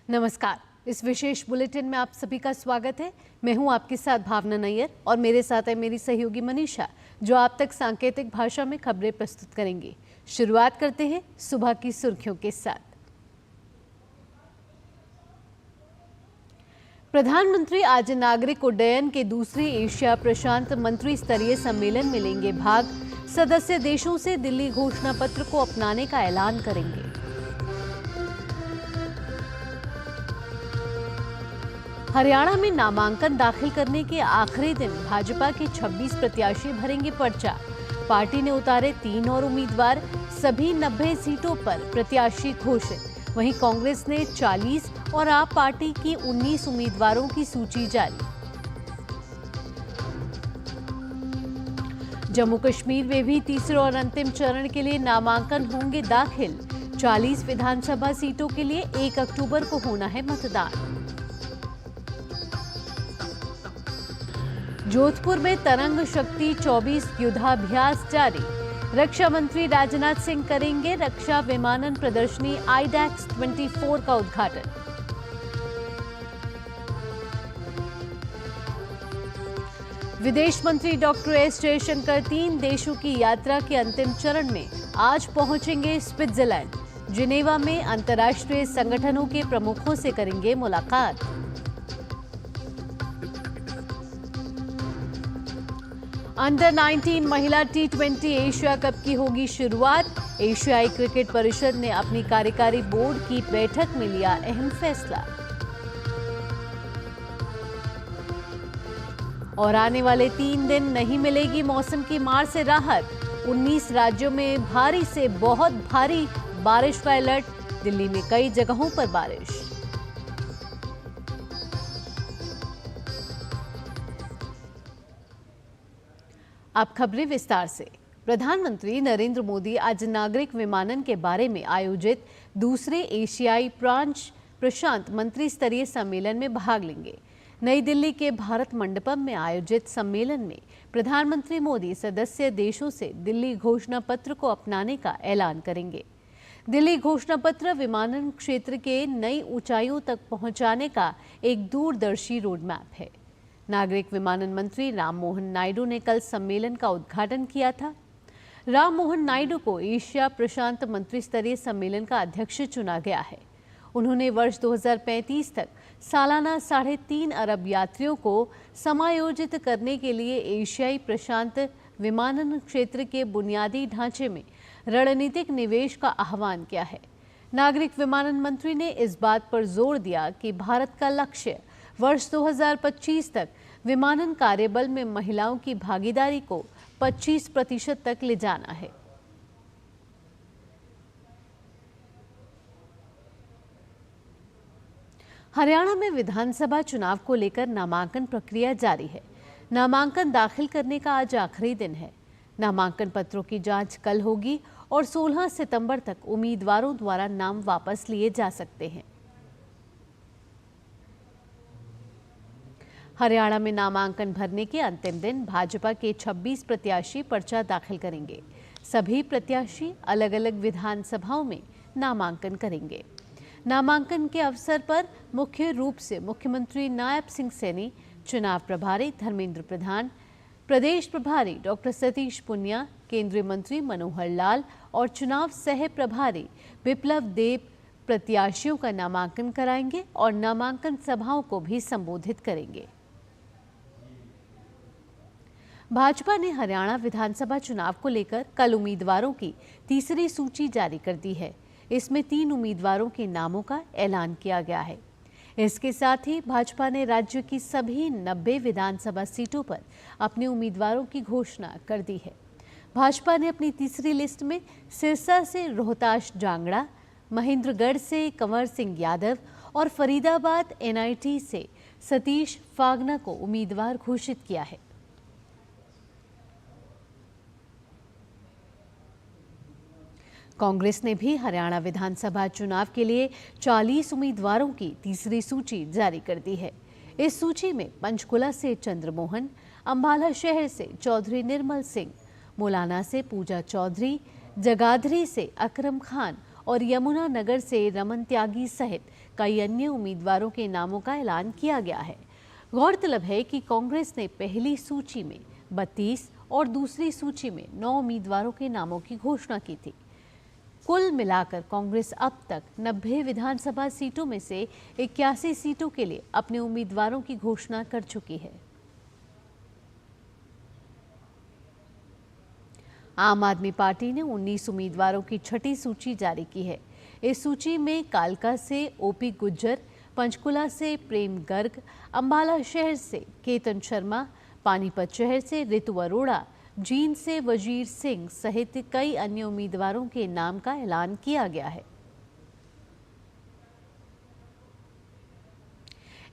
नमस्कार। इस विशेष बुलेटिन में आप सभी का स्वागत है। मैं हूं आपके साथ भावना नैयर और मेरे साथ है मेरी सहयोगी मनीषा, जो आप तक सांकेतिक भाषा में खबरें प्रस्तुत करेंगी। शुरुआत करते हैं सुबह की सुर्खियों के साथ। प्रधानमंत्री आज नागरिक उड्डयन के दूसरे एशिया प्रशांत मंत्री स्तरीय सम्मेलन में लेंगे भाग। सदस्य देशों से दिल्ली घोषणा पत्र को अपनाने का ऐलान करेंगे। हरियाणा में नामांकन दाखिल करने के आखिरी दिन भाजपा के 26 प्रत्याशी भरेंगे पर्चा। पार्टी ने उतारे 3 और उम्मीदवार, सभी 90 सीटों पर प्रत्याशी घोषित। वहीं कांग्रेस ने 40 और आप पार्टी की 19 उम्मीदवारों की सूची जारी। जम्मू कश्मीर में भी तीसरे और अंतिम चरण के लिए नामांकन होंगे दाखिल। 40 विधानसभा सीटों के लिए 1 अक्टूबर को होना है मतदान। जोधपुर में तरंग शक्ति 24 युद्धाभ्यास जारी। रक्षा मंत्री राजनाथ सिंह करेंगे रक्षा विमानन प्रदर्शनी आईडैक्स 24 का उद्घाटन। विदेश मंत्री डॉक्टर एस जयशंकर 3 देशों की यात्रा के अंतिम चरण में आज पहुंचेंगे स्विट्जरलैंड। जिनेवा में अंतर्राष्ट्रीय संगठनों के प्रमुखों से करेंगे मुलाकात। अंडर 19 महिला T20 एशिया कप की होगी शुरुआत। एशियाई क्रिकेट परिषद ने अपनी कार्यकारी बोर्ड की बैठक में लिया अहम फैसला। और आने वाले 3 दिन नहीं मिलेगी मौसम की मार से राहत। 19 राज्यों में भारी से बहुत भारी बारिश का अलर्ट। दिल्ली में कई जगहों पर बारिश। अब खबरें विस्तार से। प्रधानमंत्री नरेंद्र मोदी आज नागरिक विमानन के बारे में आयोजित दूसरे एशियाई प्रशांत मंत्री स्तरीय सम्मेलन में भाग लेंगे। नई दिल्ली के भारत मंडपम में आयोजित सम्मेलन में प्रधानमंत्री मोदी सदस्य देशों से दिल्ली घोषणा पत्र को अपनाने का ऐलान करेंगे। दिल्ली घोषणा पत्र विमानन क्षेत्र के नई ऊंचाइयों तक पहुंचाने का एक दूरदर्शी रोडमैप है। नागरिक विमानन मंत्री राममोहन नायडू ने कल सम्मेलन का उद्घाटन किया था। राममोहन नायडू को एशिया प्रशांत मंत्री स्तरीय सम्मेलन का अध्यक्ष चुना गया है। उन्होंने वर्ष 2035 तक सालाना 3.5 अरब यात्रियों को समायोजित करने के लिए एशियाई प्रशांत विमानन क्षेत्र के बुनियादी ढांचे में रणनीतिक निवेश का आह्वान किया है। नागरिक विमानन मंत्री ने इस बात पर जोर दिया कि भारत का लक्ष्य वर्ष 2025 तक विमानन कार्यबल में महिलाओं की भागीदारी को 25% तक ले जाना है। हरियाणा में विधानसभा चुनाव को लेकर नामांकन प्रक्रिया जारी है। नामांकन दाखिल करने का आज आखिरी दिन है। नामांकन पत्रों की जांच कल होगी और 16 सितंबर तक उम्मीदवारों द्वारा नाम वापस लिए जा सकते हैं। हरियाणा में नामांकन भरने के अंतिम दिन भाजपा के 26 प्रत्याशी पर्चा दाखिल करेंगे। सभी प्रत्याशी अलग अलग विधानसभाओं में नामांकन करेंगे। नामांकन के अवसर पर मुख्य रूप से मुख्यमंत्री नायब सिंह सैनी, चुनाव प्रभारी धर्मेंद्र प्रधान, प्रदेश प्रभारी डॉक्टर सतीश पुनिया, केंद्रीय मंत्री मनोहर लाल और चुनाव सह प्रभारी बिप्लब देब प्रत्याशियों का नामांकन कराएंगे और नामांकन सभाओं को भी संबोधित करेंगे। भाजपा ने हरियाणा विधानसभा चुनाव को लेकर कल उम्मीदवारों की तीसरी सूची जारी कर दी है। इसमें 3 उम्मीदवारों के नामों का ऐलान किया गया है। इसके साथ ही भाजपा ने राज्य की सभी 90 विधानसभा सीटों पर अपने उम्मीदवारों की घोषणा कर दी है। भाजपा ने अपनी तीसरी लिस्ट में सिरसा से रोहताश जांगड़ा, महेंद्रगढ़ से कंवर सिंह यादव और फरीदाबाद NIT से सतीश फागना को उम्मीदवार घोषित किया है। कांग्रेस ने भी हरियाणा विधानसभा चुनाव के लिए 40 उम्मीदवारों की तीसरी सूची जारी कर दी है। इस सूची में पंचकुला से चंद्रमोहन, अंबाला शहर से चौधरी निर्मल सिंह, मुलाना से पूजा चौधरी, जगाधरी से अकरम खान और यमुनानगर से रमन त्यागी सहित कई अन्य उम्मीदवारों के नामों का ऐलान किया गया है। गौरतलब है कि कांग्रेस ने पहली सूची में 32 और दूसरी सूची में 9 उम्मीदवारों के नामों की घोषणा की थी। कुल मिलाकर कांग्रेस अब तक 90 विधानसभा सीटों में से 81 सीटों के लिए अपने उम्मीदवारों की घोषणा कर चुकी है। आम आदमी पार्टी ने 19 उम्मीदवारों की छठी सूची जारी की है। इस सूची में कालका से ओपी गुज्जर, पंचकुला से प्रेम गर्ग, अंबाला शहर से केतन शर्मा, पानीपत शहर से ऋतु अरोड़ा, जींद से वजीर सिंह सहित कई अन्य उम्मीदवारों के नाम का ऐलान किया गया है।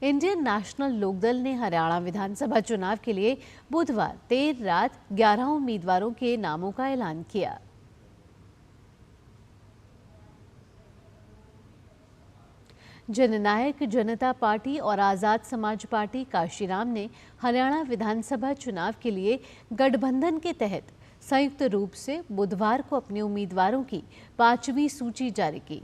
इंडियन नेशनल लोकदल ने हरियाणा विधानसभा चुनाव के लिए बुधवार देर रात 11 उम्मीदवारों के नामों का ऐलान किया। जननायक जनता पार्टी और आजाद समाज पार्टी काशीराम ने हरियाणा विधानसभा चुनाव के लिए गठबंधन के तहत संयुक्त रूप से बुधवार को अपने उम्मीदवारों की 5वीं सूची जारी की।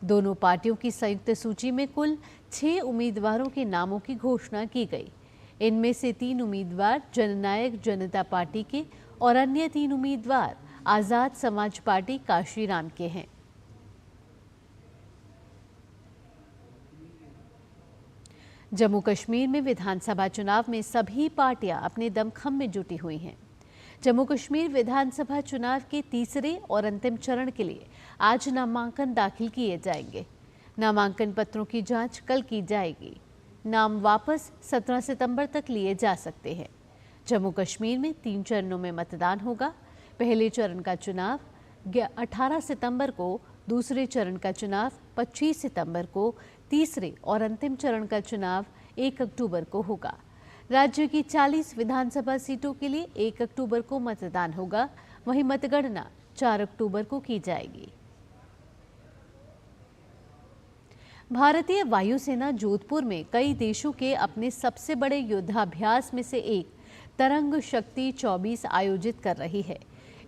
दोनों पार्टियों की संयुक्त सूची में कुल 6 उम्मीदवारों के नामों की घोषणा की गई। इनमें से 3 उम्मीदवार जननायक जनता पार्टी के और अन्य 3 उम्मीदवार आजाद समाज पार्टी काशीराम के हैं। जम्मू कश्मीर में विधानसभा चुनाव में सभी पार्टियां अपने दमखम में जुटी हुई हैं। जम्मू कश्मीर विधानसभा चुनाव के तीसरे और अंतिम चरण के लिए आज नामांकन दाखिल किए जाएंगे। नामांकन पत्रों की जांच कल की जाएगी। नाम वापस 17 सितंबर तक लिए जा सकते हैं। जम्मू कश्मीर में 3 चरणों में मतदान होगा। पहले चरण का चुनाव 18 सितंबर को, दूसरे चरण का चुनाव 25 सितंबर को, तीसरे और अंतिम चरण का चुनाव 1 अक्टूबर को होगा। राज्य की 40 विधानसभा सीटों के लिए 1 अक्टूबर को मतदान होगा। वहीं मतगणना 4 अक्टूबर को की जाएगी। भारतीय वायुसेना जोधपुर में कई देशों के अपने सबसे बड़े युद्धाभ्यास में से एक तरंग शक्ति 24 आयोजित कर रही है।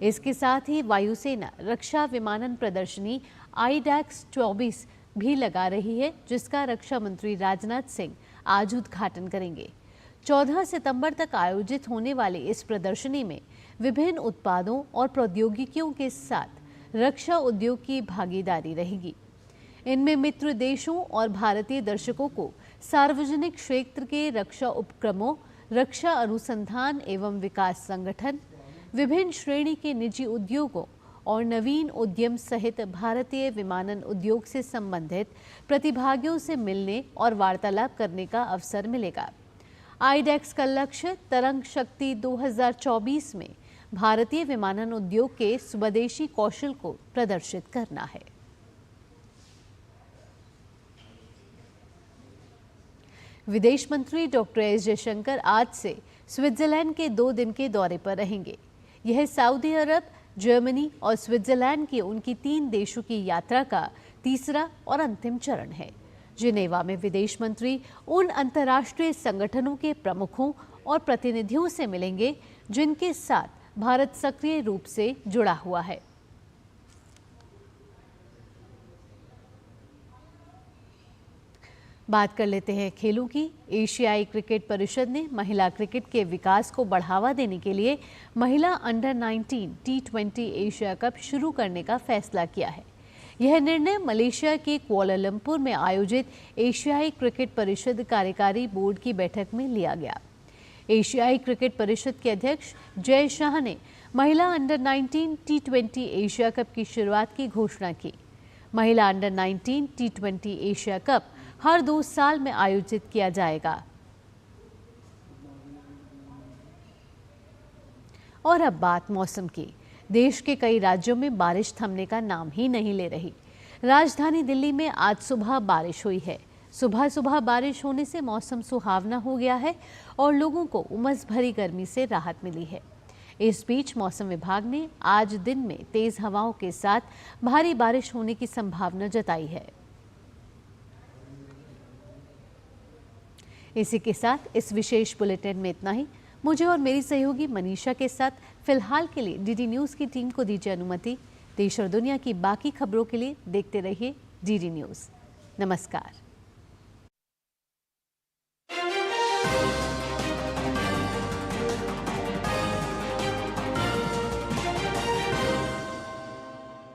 इसके साथ ही वायुसेना रक्षा विमानन प्रदर्शनी आईडैक्स 24 भी लगा रही है, जिसका रक्षा मंत्री राजनाथ सिंह आज उद्घाटन करेंगे। 14 सितंबर तक आयोजित होने वाली इस प्रदर्शनी में विभिन्न उत्पादों और प्रौद्योगिकियों के साथ रक्षा उद्योग की भागीदारी रहेगी। इनमें मित्र देशों और भारतीय दर्शकों को सार्वजनिक क्षेत्र के रक्षा उपक्रमों, रक्षा अनुसंधान एवं विकास संगठन, विभिन्न श्रेणी के निजी उद्योगों और नवीन उद्यम सहित भारतीय विमानन उद्योग से संबंधित प्रतिभागियों से मिलने और वार्तालाप करने का अवसर मिलेगा। आईडैक्स का लक्ष्य तरंग शक्ति 2024 में भारतीय विमानन उद्योग के स्वदेशी कौशल को प्रदर्शित करना है। विदेश मंत्री डॉक्टर एस जयशंकर आज से स्विट्जरलैंड के 2 दिन के दौरे पर रहेंगे। यह सऊदी अरब, जर्मनी और स्विट्जरलैंड की उनकी 3 देशों की यात्रा का तीसरा और अंतिम चरण है। जिनेवा में विदेश मंत्री उन अंतर्राष्ट्रीय संगठनों के प्रमुखों और प्रतिनिधियों से मिलेंगे जिनके साथ भारत सक्रिय रूप से जुड़ा हुआ है। बात कर लेते हैं खेलों की। एशियाई क्रिकेट परिषद ने महिला क्रिकेट के विकास को बढ़ावा देने के लिए महिला अंडर 19 T20 एशिया कप शुरू करने का फैसला किया है। यह निर्णय मलेशिया के कुआलालंपुर में आयोजित एशियाई क्रिकेट परिषद कार्यकारी बोर्ड की बैठक में लिया गया। एशियाई क्रिकेट परिषद के अध्यक्ष जय शाह ने महिला अंडर 19 T20 एशिया कप की शुरुआत की घोषणा की। महिला अंडर 19 T20 एशिया कप हर 2 साल में आयोजित किया जाएगा। और अब बात मौसम की। देश के कई राज्यों में बारिश थमने का नाम ही नहीं ले रही। राजधानी दिल्ली में आज सुबह बारिश हुई है। सुबह सुबह बारिश होने से मौसम सुहावना हो गया है और लोगों को उमस भरी गर्मी से राहत मिली है। इस बीच मौसम विभाग ने आज दिन में तेज हवाओं के साथ भारी बारिश होने की संभावना जताई है। इसी के साथ इस विशेष बुलेटिन में इतना ही। मुझे और मेरी सहयोगी मनीषा के साथ फिलहाल के लिए डीडी न्यूज़ की टीम को दीजिए अनुमति। देश और दुनिया की बाकी खबरों के लिए देखते रहिए डीडी न्यूज़। नमस्कार।